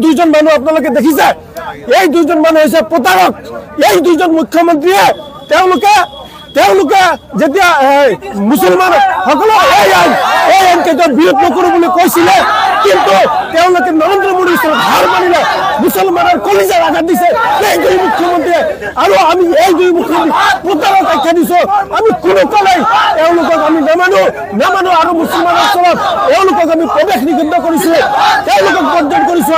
দুইজন মানুহ আপোনালোকে দেখিছে এই দুইজন মানুহ হৈছে প্ৰতাৰক এই দুইজন মুখ্যমন্ত্ৰীয়ে তেওঁলোকে যেতিয়া মুছলমান সকলো এই আইন কেতিয়াও বিৰোধ নকৰো বুলি কৈছিলে কিন্তু তেওঁলোকে নৰেন্দ্ৰ মোদীৰ ওচৰত হাৰ মানিলে মুছলমানৰ কলিজাৰ আঘাত দিছে এই দুই মুখ্যমন্ত্ৰীয়ে আৰু আমি এই দুই মুখ্যমন্ত্ৰী প্ৰতাৰক আখ্যা দিছো আমি কোনো কালেই তেওঁলোকক আমি নামানো আৰু মুছলমানৰ ওচৰত তেওঁলোকক আমি প্ৰৱেশ নিষিদ্ধ কৰিছো তেওঁলোকক বৰ্জন কৰিছো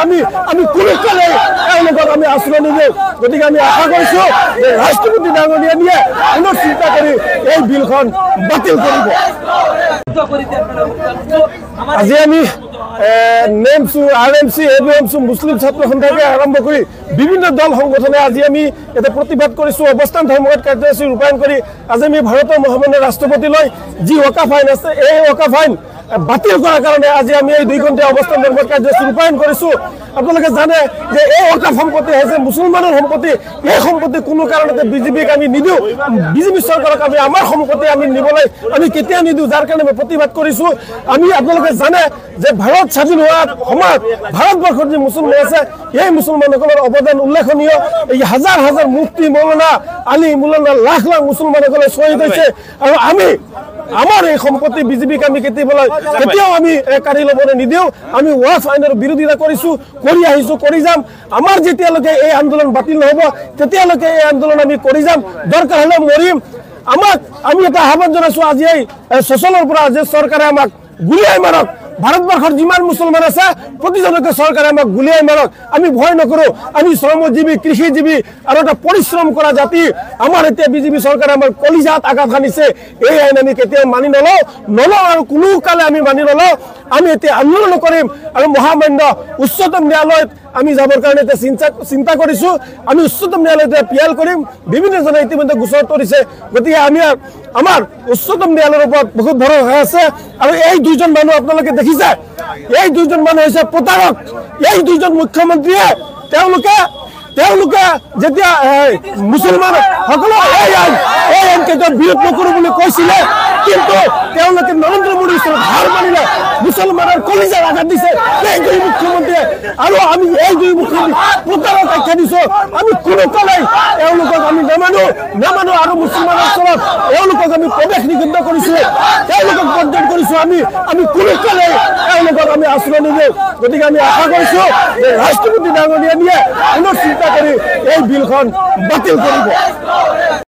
আমি কোনো কালেই তেওঁলোকক আমি আশ্ৰয় নিদিওঁ গতিকে আমি আশা কৰিছো যে ৰাষ্ট্ৰপতি ডাঙৰীয়ানীয়ে পুনৰ চিন্তা কৰি এই বিলখন বাতিল কৰিব আজি আমি নেমসু আৰএমসি এবিএমসি মুসলিম ছাত্ৰ সন্থাকে আৰম্ভ কৰি বিভিন্ন দল সংগঠনে আজি আমি এটা প্ৰতিবাদ কৰিছো অৱস্থান ধৰ্মঘট কাৰ্যসূচী ৰূপায়ণ কৰি আজি আমি ভাৰতৰ মহামান্য ৰাষ্ট্ৰপতিলৈ যি ওকাফ আইন আছে এই ওকাফ আইন বাতিল কৰাৰ কাৰণে আজি আমি এই 2 ঘণ্টা অৱস্থান ধৰ্মঘট কাৰ্যসূচী ৰূপায়ণ কৰিছো আপোনালোকে জানে যে এই ওকাফ সম্পত্তি হৈছে মুছলমানৰ সম্পত্তি এই সম্পত্তি কোনো কাৰণতে বিজেপিক আমি নিদিও বিজেপি চৰকাৰক আমি আমাৰ সম্পত্তি আমি নিবলৈ আমি কেতিয়া নিদিও যাৰ কাৰণে আমি প্ৰতিবাদ কৰিছো আমি আপোনালোকে জানে যে ভাৰত স্বাধীন হোৱাৰ সময়ত ভাৰতবৰ্ষৰ যে মুছলমান আছে এই মুছলমানসকলৰ অৱদান উল্লেখনীয় এই হাজাৰ হাজাৰ মুফতি মৌলানা আলী মৌলানা লাখ লাখ মুছলমানসকলে শ্বহীদ হৈছে আৰু আমি আমাৰ এই সম্পত্তি বিজেপিক আমি কেতিয়াও আমি কাঢ়ি ল'বলৈ নিদিও আমি ওয়াকফ আইনৰ বিৰোধিতা কৰিছো কৰি আহিছো কৰি যাম আমাৰ যেতিয়ালৈকে এই আন্দোলন বাতিল নহব তেতিয়ালৈকে এই আন্দোলন আমি কৰি যাম দৰকাৰ হলে মৰিম আমি এটা আহ্বান জনাইছো আজি এই সচলৰ পৰা যে চৰকাৰে আমাক গুলিয়াই মাৰক ভাৰতবৰ্ষৰ যিমান মুছলমান আছে প্ৰতিজনকে চৰকাৰে আমাক গুলিয়াই মাৰক আমি ভয় নকৰো আমি শ্ৰমজীৱী কৃষিজীৱী আৰু এটা পৰিশ্ৰম কৰা জাতি আমাৰ এতিয়া বিজেপি চৰকাৰে আমাৰ কলিজাত আঘাত হানিছে এই আইন আমি কেতিয়াও মানি নলওঁ আৰু কোনো কালে আমি মানি নলওঁ আমি এতিয়া আন্দোলন কৰিম আৰু মহামান্য উচ্চতম ন্যায়ালয়ত আমি যাবৰ কাৰণে চিন্তা কৰিছো আমি উচ্চতম ন্যায়ালয়তে পিয়াল কৰিম বিভিন্নজনে ইতিমধ্যে গোচৰ তৰিছে গতিকে আমাৰ উচ্চতম ন্যায়ালয়ৰ ওপৰত বহুত ভৰসা আছে আৰু এই দুইজন মানুহ আপোনালোকে দেখিছে এই দুইজন মানুহ হৈছে প্ৰতাৰক এই দুইজন মুখ্যমন্ত্ৰীয়ে তেওঁলোকে যেতিয়া মুছলমান সকলো এই আইন কেতিয়াও বিৰোধ নকৰো বুলি কৈছিলে কিন্তু তেওঁলোকে নৰেন্দ্ৰ মোদীৰ ওচৰত হাৰ মানিলে মুছলমানৰ কলিজাৰ আঘাত দিছে এই দুই মুখ্যমন্ত্ৰীয়ে আৰু আমি এই দুই মুখ্যমন্ত্ৰী প্ৰতাৰক আখ্যা দিছো আমি কোনো কালেই তেওঁলোকক আমি নামানো আৰু মুছলমানৰ ওচৰত তেওঁলোকক আমি প্ৰৱেশ নিষিদ্ধ কৰিছো তেওঁলোকক বৰ্জন কৰিছো আমি কোনো কালেই তেওঁলোকক আমি আশ্ৰয় নিদিওঁ গতিকে আমি আশা কৰিছো যে ৰাষ্ট্ৰপতি ডাঙৰীয়ানীয়ে পুনৰ চিন্তা কৰি এই বিলখন বাতিল কৰিব